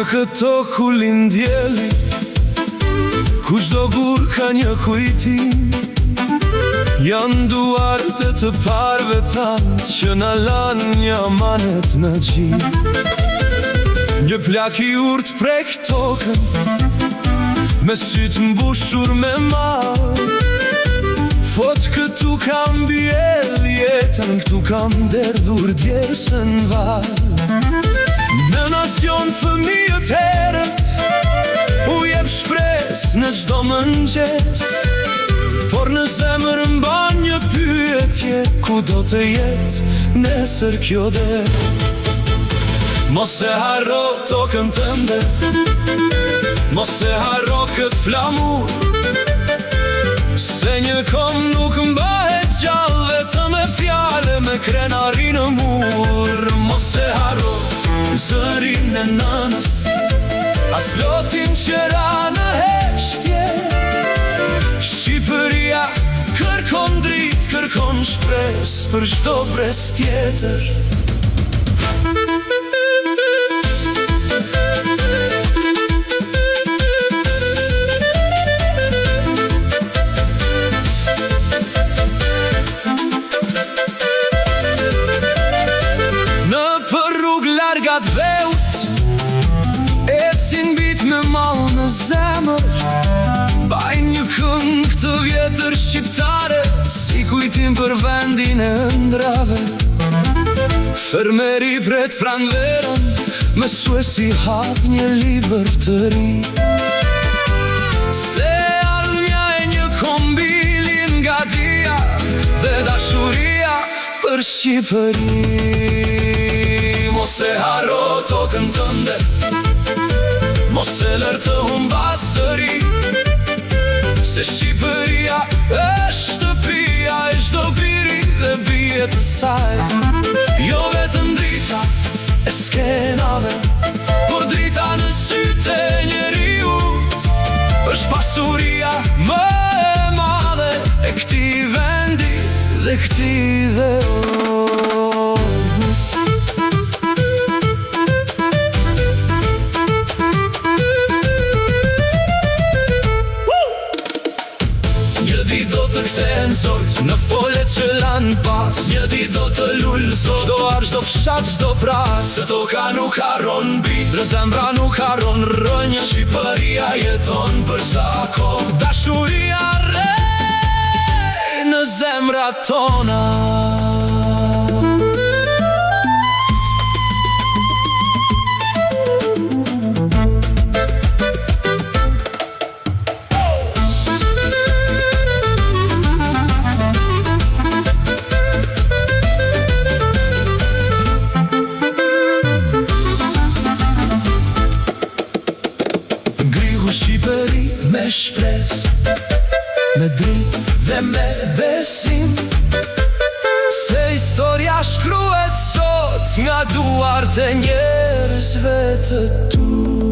Në këto ku lindjeli, ku çdo gur ka një kujtim, janë duart e të parve tanë që na lanë një amanet në gjim. Një plak i urt prek tokën, me sytë mbushur me malë. Fot këtu kam bjell jetën, këtu kam derdhur djersën valë. Në nacion fëmijët herët, u jep shpres në çdo mëngjes, por në zemër mban një pyetje, ku do të jetë nesër kjo derë. Mos e harro tokën tënde, mos e harro këtë flamur, se një kom nuk mbahet gjallë, vetëm me fjale me krenari në mur. Mos e harro zërin e nënës, as lotin që ra në heshtje. Shqipëria kërkon dritë, kërkon shpres për çdo brez tjetër. Largat veut, ecin bit me mal në zemër, bajnë një këngë të vjetër shqiptare, si kujtim për vendin e ëndrave. Fermeri pret pran verën, mësue si hap një libër të ri, se ardhmja e një kombilin nga dia dhe dashuria për Shqipëri. Mos e harro tokën tënde, mos e lër të humbasëri, se Shqipëria është shtëpia e çdo biri dhe bie të saj. Jo vetëm drita e skenave, por drita në sytë e njeriut, është pasuria më e madhe e këtij vendi dhe këtij dhe në folet që lanë pas, një dit do të lullëzoj çdo ar, çdo fshat, çdo pras. Se toka nuk harron bit, dhe zemra nuk harron rënjë. Shqipëria jeton për zakon, dashuria rrej në zemrat tona. Shqipëri me shpres, me dritë dhe me besim, se historia shkruhet sot nga duart e njerëzve të tu.